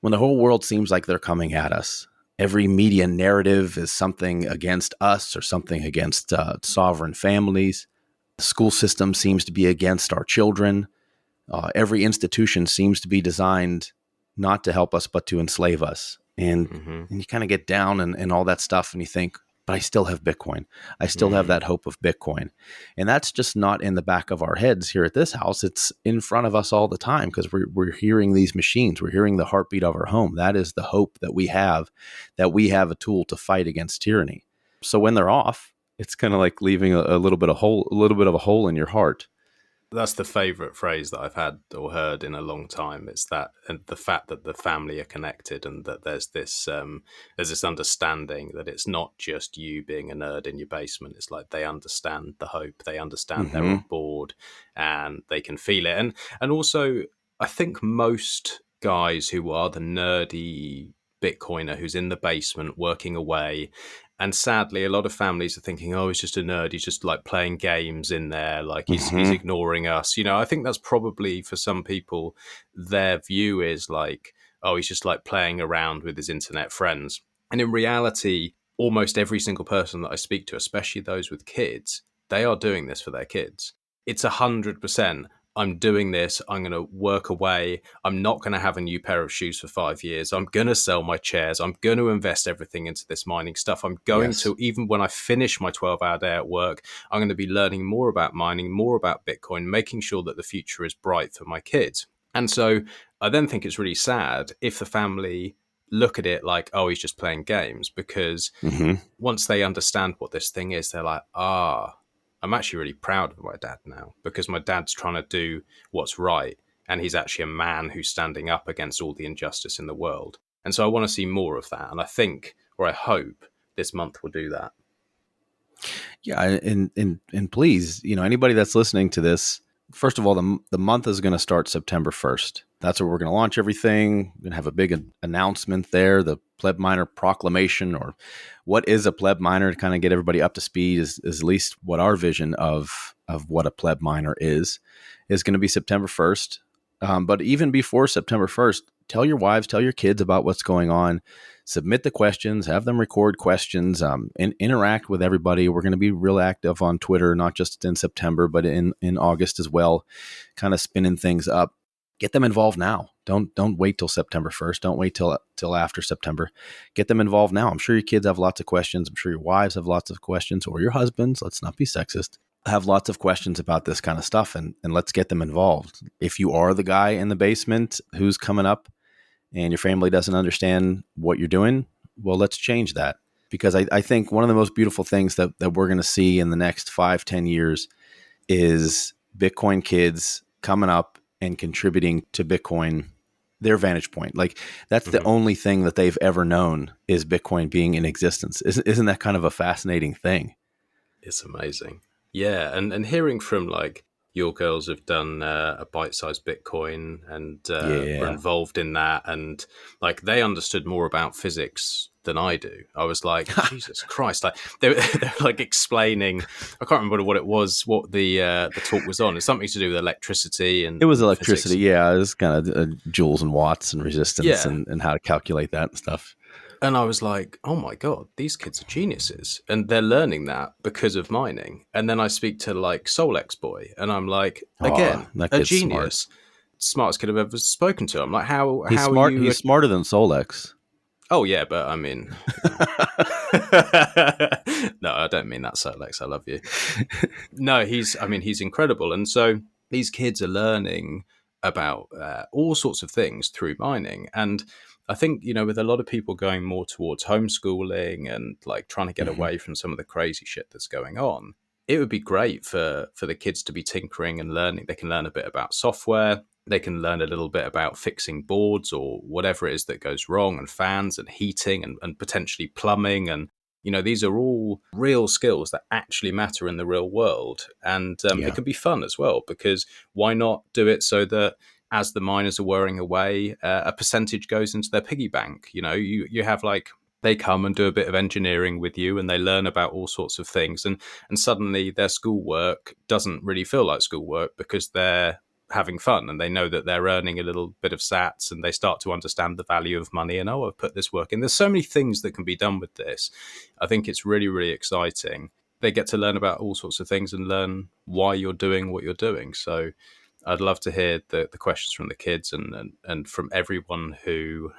When the whole world seems like they're coming at us, every media narrative is something against us or something against sovereign families. The school system seems to be against our children. Every institution seems to be designed not to help us, but to enslave us. And you kind of get down and all that stuff, and you think, but I still have Bitcoin. I still have that hope of Bitcoin. And that's just not in the back of our heads here at this house. It's in front of us all the time because we're hearing these machines. We're hearing the heartbeat of our home. That is the hope that we have a tool to fight against tyranny. So when they're off, it's kind of like leaving a little bit of a hole in your heart. That's the favorite phrase that I've had or heard in a long time. It's that, and the fact that the family are connected, and that there's this understanding that it's not just you being a nerd in your basement. It's like they understand the hope, they understand they're on board, and they can feel it. And also, I think most guys who are the nerdy Bitcoiner who's in the basement working away. And sadly, a lot of families are thinking, oh, he's just a nerd. He's just like playing games in there. Like he's ignoring us. You know, I think that's probably for some people, their view is like, oh, he's just like playing around with his internet friends. And in reality, almost every single person that I speak to, especially those with kids, they are doing this for their kids. It's 100%. I'm doing this. I'm going to work away. I'm not going to have a new pair of shoes for 5 years. I'm going to sell my chairs. I'm going to invest everything into this mining stuff. I'm going to, even when I finish my 12-hour day at work, I'm going to be learning more about mining, more about Bitcoin, making sure that the future is bright for my kids. And so I then think it's really sad if the family look at it like, oh, he's just playing games, because once they understand what this thing is, they're like, I'm actually really proud of my dad now, because my dad's trying to do what's right. And he's actually a man who's standing up against all the injustice in the world. And so I want to see more of that. And I think, or I hope, this month will do that. Yeah. And please, you know, anybody that's listening to this, first of all, the month is going to start September 1st. That's where we're going to launch everything. We're going to have a big announcement there, the Pleb Miner Proclamation, or what is a Pleb Miner, to kind of get everybody up to speed is at least what our vision of what a Pleb Miner is going to be September 1st. But even before September 1st, tell your wives, tell your kids about what's going on. Submit the questions, have them record questions, and interact with everybody. We're going to be real active on Twitter, not just in September, but in August as well, kind of spinning things up. Get them involved now. Don't wait till September 1st. Don't wait till after September. Get them involved now. I'm sure your kids have lots of questions. I'm sure your wives have lots of questions, or your husbands. Let's not be sexist. have lots of questions about this kind of stuff, and let's get them involved. If you are the guy in the basement who's coming up and your family doesn't understand what you're doing, well, let's change that. Because I think one of the most beautiful things that we're going to see in the next 5-10 years is Bitcoin kids coming up and contributing to Bitcoin, their vantage point. Like that's the only thing that they've ever known is Bitcoin being in existence. Isn't that kind of a fascinating thing? It's amazing. Yeah. And hearing from like your girls have done a bite-sized Bitcoin and were involved in that. And like they understood more about physics than I do. I was like, Jesus Christ. Like they're like explaining, I can't remember what it was, what the talk was on. It's something to do with electricity. And it was electricity. Physics. Yeah. It was kind of joules and watts and resistance and how to calculate that and stuff. And I was like, oh my God, these kids are geniuses. And they're learning that because of mining. And then I speak to like Solex Boy and I'm like, again, a genius. Smartest kid I've ever spoken to. I'm like, he's smart. He's smarter than Solex. Oh yeah, but I mean, no, I don't mean that, Solex. I love you. No, he's incredible. And so these kids are learning about all sorts of things through mining. And I think, with a lot of people going more towards homeschooling and like trying to get away from some of the crazy shit that's going on, it would be great for the kids to be tinkering and learning. They can learn a bit about software. They can learn a little bit about fixing boards or whatever it is that goes wrong, and fans and heating and potentially plumbing. And, these are all real skills that actually matter in the real world. And it can be fun as well, because why not do it so that as the miners are whirring away, a percentage goes into their piggy bank. You have like, they come and do a bit of engineering with you and they learn about all sorts of things. And suddenly their schoolwork doesn't really feel like schoolwork because they're having fun and they know that they're earning a little bit of sats and they start to understand the value of money and, I've put this work in. There's so many things that can be done with this. I think it's really, really exciting. They get to learn about all sorts of things and learn why you're doing what you're doing. So I'd love to hear the questions from the kids and from everyone who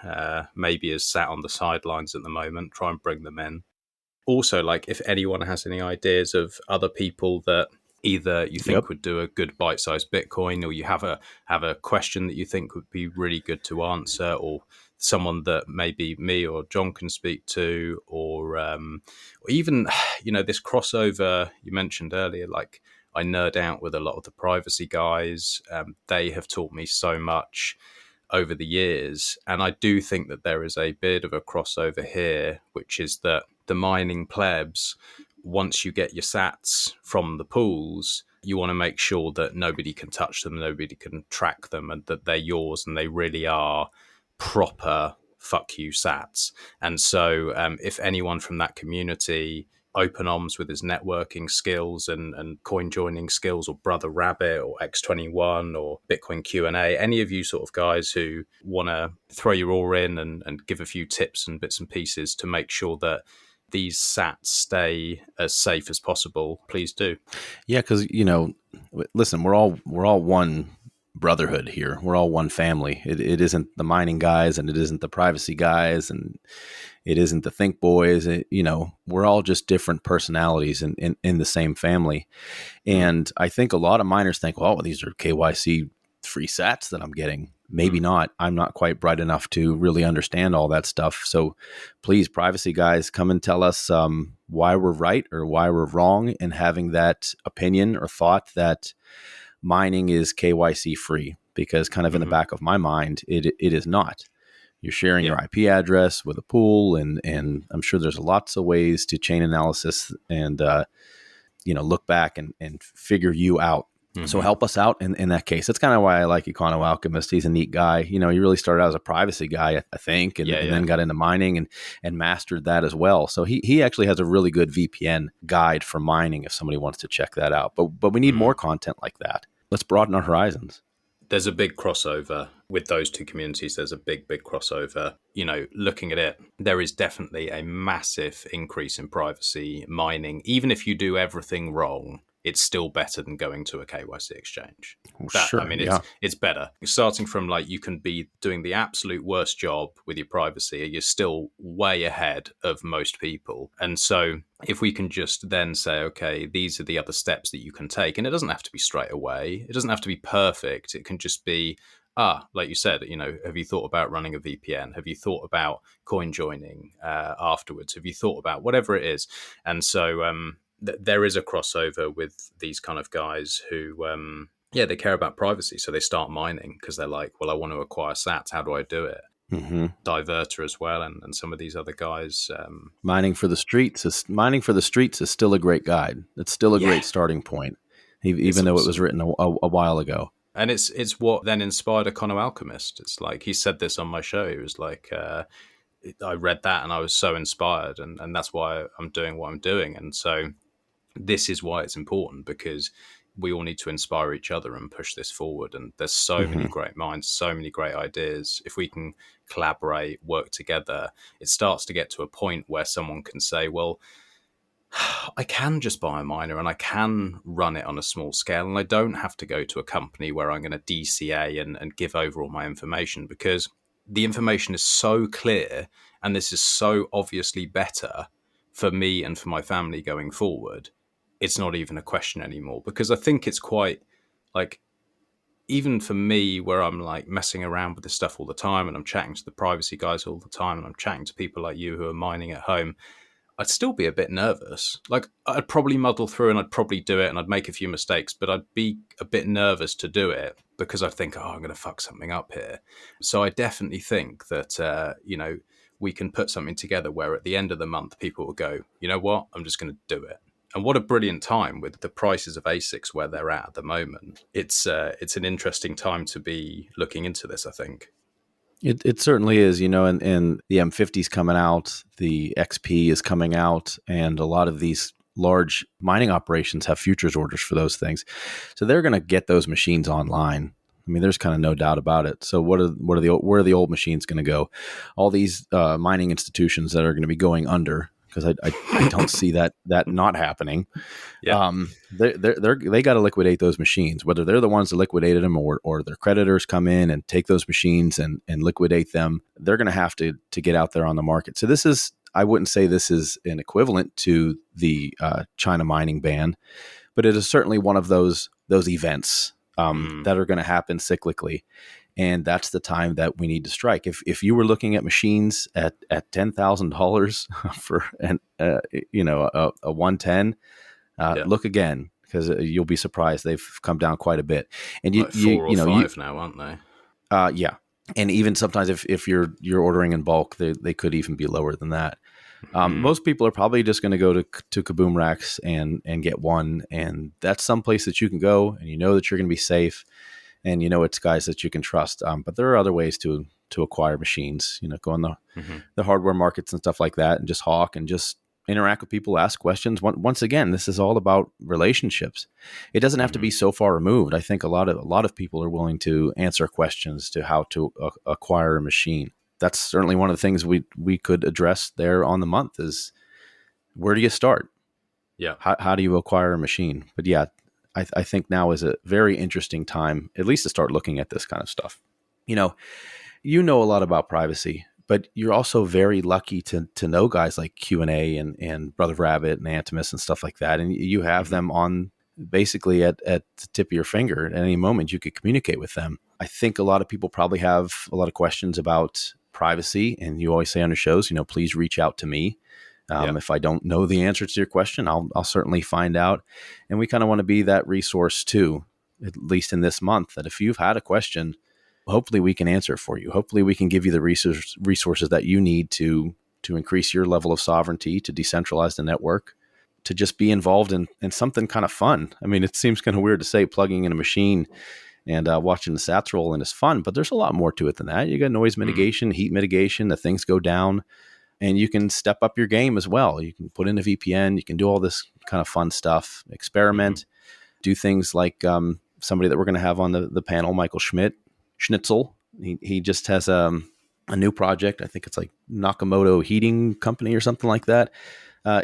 maybe is sat on the sidelines at the moment. Try and bring them in. Also, like if anyone has any ideas of other people that either you think would do a good bite-sized Bitcoin, or you have a question that you think would be really good to answer, or someone that maybe me or John can speak to, or even this crossover you mentioned earlier, like I nerd out with a lot of the privacy guys. They have taught me so much over the years. And I do think that there is a bit of a crossover here, which is that the mining plebs, once you get your sats from the pools, you want to make sure that nobody can touch them, nobody can track them, and that they're yours and they really are proper fuck you sats. And so if anyone from that community, Open Arms with his networking skills and coin joining skills, or Brother Rabbit or X21 or Bitcoin Q&A, any of you sort of guys who want to throw your oar in and give a few tips and bits and pieces to make sure that these sats stay as safe as possible, please do. Yeah, because listen, we're all one brotherhood here. We're all one family. It isn't the mining guys, and it isn't the privacy guys, and it isn't the think boys. We're all just different personalities in the same family. And I think a lot of miners think, well, these are KYC free sats that I'm getting. Maybe not. I'm not quite bright enough to really understand all that stuff. So please, privacy guys, come and tell us why we're right or why we're wrong in having that opinion or thought that mining is KYC free, because kind of in the back of my mind, it is not. You're sharing your IP address with a pool, and I'm sure there's lots of ways to chain analysis and look back and figure you out. So help us out in that case. That's kind of why I like Econo Alchemist. He's a neat guy. He really started out as a privacy guy, I think, and then got into mining and mastered that as well. So he actually has a really good VPN guide for mining if somebody wants to check that out. But we need more content like that. Let's broaden our horizons. There's a big crossover with those two communities. There's a big crossover. Looking at it, there is definitely a massive increase in privacy mining. Even if you do everything wrong, it's still better than going to a KYC exchange. Sure, yeah. It's better. Starting from like, you can be doing the absolute worst job with your privacy, you're still way ahead of most people. And so if we can just then say, okay, these are the other steps that you can take, and it doesn't have to be straight away, it doesn't have to be perfect, it can just be, like you said, have you thought about running a VPN? Have you thought about coin joining afterwards? Have you thought about whatever it is? And so there is a crossover with these kind of guys who, they care about privacy. So they start mining because they're like, well, I want to acquire sats. How do I do it? Mm-hmm. Diverter as well, and some of these other guys. Mining for the streets is still a great guide. It's still a great starting point, even though it was written a while ago. And it's what then inspired Econo Alchemist. It's like, he said this on my show. He was like, I read that and I was so inspired, and that's why I'm doing what I'm doing. And so this is why it's important, because we all need to inspire each other and push this forward. And there's so many great minds, so many great ideas. If we can collaborate, work together, it starts to get to a point where someone can say, well, I can just buy a miner and I can run it on a small scale, and I don't have to go to a company where I'm going to DCA and give over all my information, because the information is so clear and this is so obviously better for me and for my family going forward. It's not even a question anymore, because I think it's quite like, even for me, where I'm like messing around with this stuff all the time and I'm chatting to the privacy guys all the time and I'm chatting to people like you who are mining at home, I'd still be a bit nervous. Like, I'd probably muddle through and I'd probably do it and I'd make a few mistakes, but I'd be a bit nervous to do it because I think, I'm going to fuck something up here. So I definitely think that, we can put something together where at the end of the month, people will go, you know what, I'm just going to do it. And what a brilliant time with the prices of ASICs where they're at the moment. It's an interesting time to be looking into this, I think. It certainly is, and the M50 is coming out, the XP is coming out, and a lot of these large mining operations have futures orders for those things. So they're going to get those machines online. I mean, there's kind of no doubt about it. So where are the old machines going to go? All these mining institutions that are going to be going under, because I don't see that not happening. Yeah. They got to liquidate those machines, whether they're the ones that liquidated them or their creditors come in and take those machines and liquidate them. They're going to have to get out there on the market. So I wouldn't say this is an equivalent to the China mining ban, but it is certainly one of those events that are going to happen cyclically. And that's the time that we need to strike. If you were looking at machines at $10,000 for a 110, look again, because you'll be surprised. They've come down quite a bit. And like 4 or 5 now, aren't they? Yeah, and even sometimes if you're ordering in bulk, they could even be lower than that. Most people are probably just going to go to Kaboom Racks and get one, and that's some place that you can go, and that you're going to be safe. And it's guys that you can trust. But there are other ways to acquire machines. Go on the hardware markets and stuff like that, and just hawk and just interact with people, ask questions. Once again, this is all about relationships. It doesn't have to be so far removed. I think a lot of people are willing to answer questions to how to acquire a machine. That's certainly one of the things we could address there on the month is, where do you start? Yeah. How do you acquire a machine? But yeah, I think now is a very interesting time, at least to start looking at this kind of stuff. You know a lot about privacy, but you're also very lucky to know guys like Q&A and Brother Rabbit and Antimus and stuff like that. And you have them on basically at the tip of your finger. At any moment, you could communicate with them. I think a lot of people probably have a lot of questions about privacy, and you always say on the shows, please reach out to me. If I don't know the answer to your question, I'll certainly find out. And we kind of want to be that resource too, at least in this month, that if you've had a question, hopefully we can answer it for you. Hopefully we can give you the resources that you need to increase your level of sovereignty, to decentralize the network, to just be involved in something kind of fun. I mean, it seems kind of weird to say plugging in a machine and watching the sats roll in is fun, but there's a lot more to it than that. You got noise mitigation, heat mitigation, the things go down. And you can step up your game as well. You can put in a VPN. You can do all this kind of fun stuff, experiment, do things like somebody that we're going to have on the panel, Michael Schnitzel. He just has a new project. I think it's like Nakamoto Heating Company or something like that.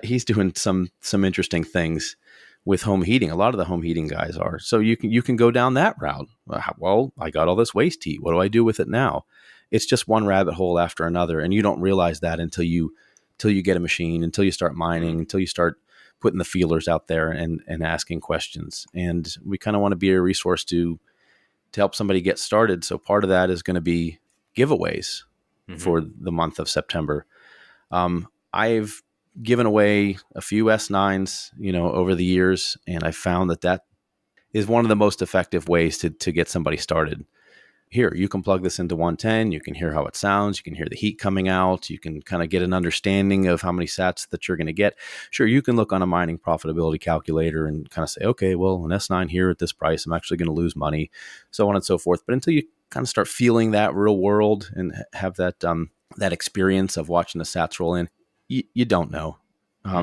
He's doing some interesting things with home heating. A lot of the home heating guys are. So you can go down that route. Well, I got all this waste heat. What do I do with it now? It's just one rabbit hole after another, and you don't realize that until you get a machine, until you start mining, until you start putting the feelers out there and asking questions. And we kind of want to be a resource to help somebody get started. So part of that is going to be giveaways for the month of September. I've given away a few S9s, over the years, and I found that is one of the most effective ways to get somebody started. Here, you can plug this into 110. You can hear how it sounds. You can hear the heat coming out. You can kind of get an understanding of how many sats that you're going to get. Sure, you can look on a mining profitability calculator and kind of say, okay, well, an S9 here at this price, I'm actually going to lose money, so on and so forth. But until you kind of start feeling that real world and have that experience of watching the sats roll in, you don't know.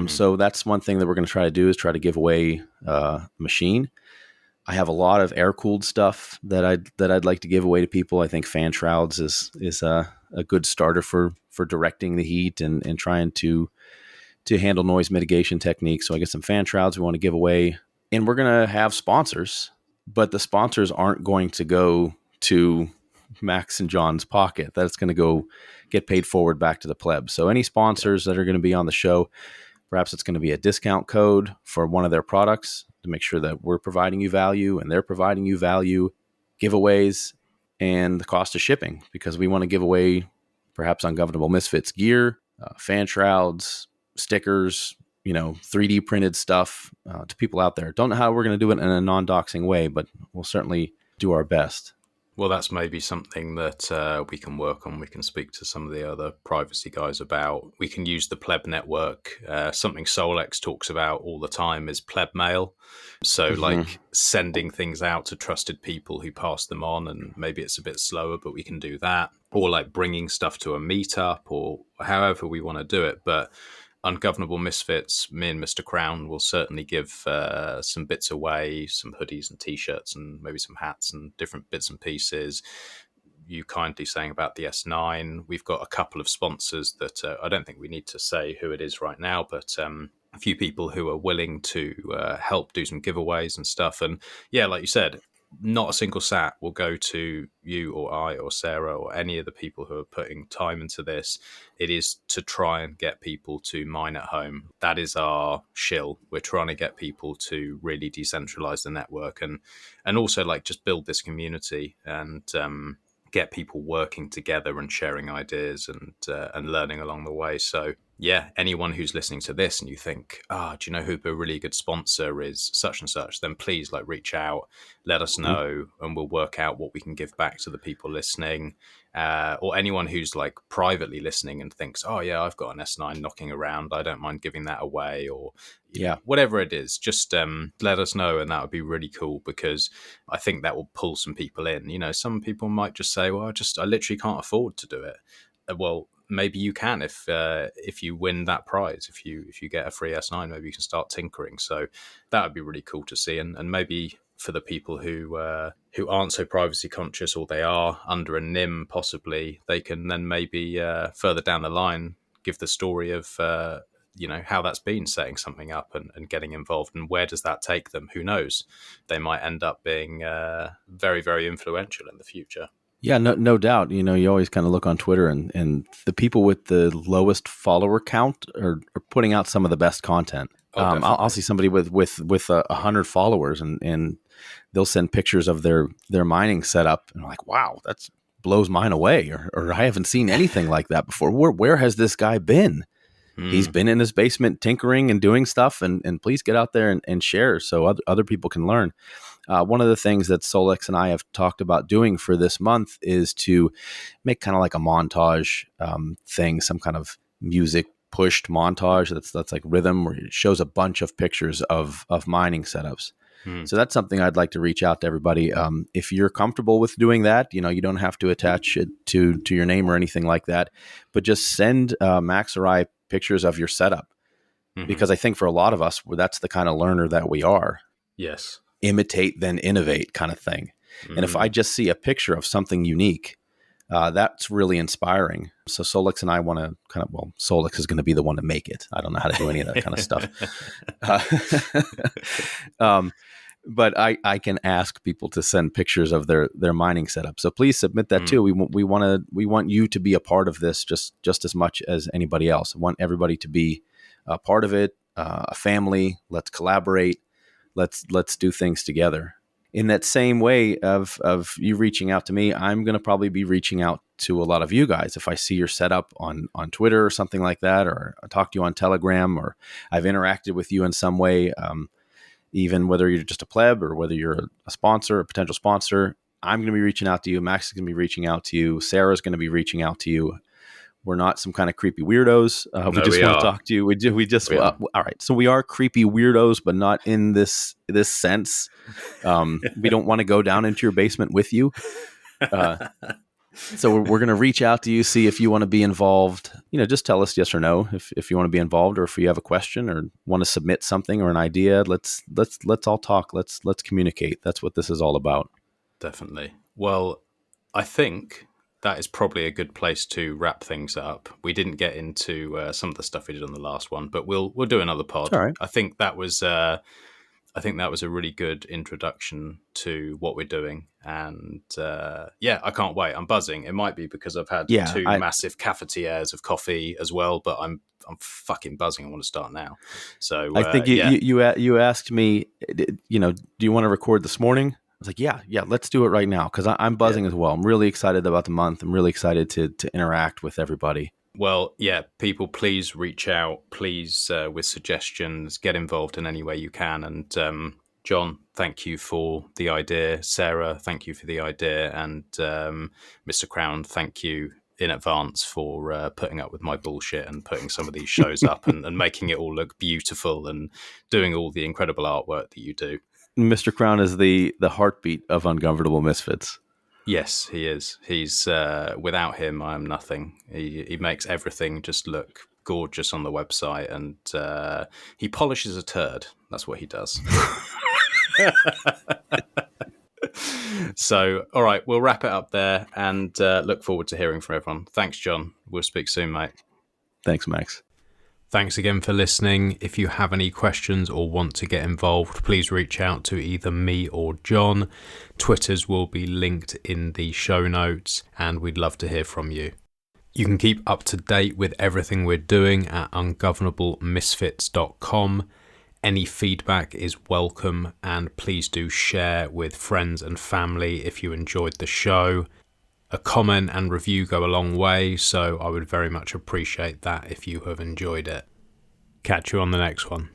So that's one thing that we're going to try to do is try to give away a machine. I have a lot of air-cooled stuff that I'd like to give away to people. I think fan shrouds is a good starter for directing the heat and trying to handle noise mitigation techniques. So I get some fan shrouds we want to give away, and we're going to have sponsors, but the sponsors aren't going to go to Max and John's pocket. That's going to go get paid forward back to the pleb. So any sponsors that are going to be on the show, perhaps it's going to be a discount code for one of their products to make sure that we're providing you value and they're providing you value, giveaways, and the cost of shipping, because we want to give away perhaps Ungovernable Misfits gear, fan shrouds, stickers, 3D printed stuff to people out there. Don't know how we're going to do it in a non-doxing way, but we'll certainly do our best. Well, that's maybe something that we can work on. We can speak to some of the other privacy guys about. We can use the Pleb network. Something Solex talks about all the time is Pleb mail. So like sending things out to trusted people who pass them on, and maybe it's a bit slower, but we can do that. Or like bringing stuff to a meetup or however we want to do it. But Ungovernable Misfits, me and Mr. Crown will certainly give some bits away, some hoodies and T-shirts and maybe some hats and different bits and pieces. You kindly saying about the S9. We've got a couple of sponsors that I don't think we need to say who it is right now, but a few people who are willing to help do some giveaways and stuff. And yeah, like you said, not a single sat will go to you or I or Sarah or any of the people who are putting time into this. It is to try and get people to mine at home. That is our shill. We're trying to get people to really decentralize the network and also like just build this community and get people working together and sharing ideas and learning along the way. So yeah, anyone who's listening to this and you think, do you know who a really good sponsor is such and such, then please reach out, let us know, and we'll work out what we can give back to the people listening. Or anyone who's privately listening and thinks, oh yeah, I've got an S9 knocking around, I don't mind giving that away, or whatever it is, just let us know, and that would be really cool, because I think that will pull some people in. Some people might just say, well, I literally can't afford to do it. Well, maybe you can if you win that prize. If you get a free S9, maybe you can start tinkering. So that would be really cool to see, and maybe for the people who aren't so privacy conscious, or they are under a NIM possibly, they can then maybe further down the line give the story of how that's been, setting something up and getting involved, and where does that take them? Who knows? They might end up being very, very influential in the future. Yeah, no doubt. You always kind of look on Twitter, and the people with the lowest follower count are putting out some of the best content. I'll see somebody with 100 followers, and they'll send pictures of their mining setup, and I'm like, wow, that blows mine away, or I haven't seen anything like that before. Where has this guy been? He's been in his basement tinkering and doing stuff, and please get out there and share so other people can learn. One of the things that Solex and I have talked about doing for this month is to make kind of like a montage thing, some kind of music pushed montage that's like rhythm, where it shows a bunch of pictures of mining setups. So that's something I'd like to reach out to everybody. If you're comfortable with doing that, you don't have to attach it to your name or anything like that, but just send Max or I pictures of your setup, because I think for a lot of us, that's the kind of learner that we are. Yes. Imitate, then innovate kind of thing. And if I just see a picture of something unique, that's really inspiring. So Solix and I want to Solix is going to be the one to make it. I don't know how to do any of that kind of stuff. But I can ask people to send pictures of their mining setup. So please submit that too. We want you to be a part of this just as much as anybody else. I want everybody to be a part of it, a family. Let's collaborate. Let's do things together. In that same way of you reaching out to me, I'm going to probably be reaching out to a lot of you guys. If I see your setup on Twitter or something like that, or I talk to you on Telegram, or I've interacted with you in some way, even whether you're just a pleb or whether you're a sponsor, a potential sponsor, I'm going to be reaching out to you. Max is going to be reaching out to you. Sarah's going to be reaching out to you. We're not some kind of creepy weirdos. We just want to talk to you. All right. So we are creepy weirdos, but not in this sense. We don't want to go down into your basement with you. So we're going to reach out to you, see if you want to be involved. Just tell us yes or no if you want to be involved, or if you have a question or want to submit something or an idea. Let's all talk. Let's communicate. That's what this is all about. Definitely. Well, I think that is probably a good place to wrap things up. We didn't get into some of the stuff we did on the last one, but we'll do another pod. All right. I think that was a really good introduction to what we're doing, and I can't wait. I'm buzzing. It might be because I've had two massive cafetières of coffee as well, but I'm fucking buzzing. I want to start now. So I think you asked me, do you want to record this morning? I was like, yeah, let's do it right now, because I'm buzzing as well. I'm really excited about the month. I'm really excited to interact with everybody. Well, yeah, people, please reach out, please, with suggestions, get involved in any way you can. And John, thank you for the idea. Sarah, thank you for the idea. And Mr. Crown, thank you in advance for putting up with my bullshit and putting some of these shows up and making it all look beautiful and doing all the incredible artwork that you do. Mr. Crown is the heartbeat of Ungovernable Misfits. Yes, he is. He's without him, I am nothing. He makes everything just look gorgeous on the website, and he polishes a turd. That's what he does. So, all right, we'll wrap it up there, and look forward to hearing from everyone. Thanks, John. We'll speak soon, mate. Thanks, Max. Thanks again for listening. If you have any questions or want to get involved, please reach out to either me or John. Twitters will be linked in the show notes, and we'd love to hear from you. You can keep up to date with everything we're doing at ungovernablemisfits.com. Any feedback is welcome, and please do share with friends and family if you enjoyed the show. A comment and review go a long way, so I would very much appreciate that if you have enjoyed it. Catch you on the next one.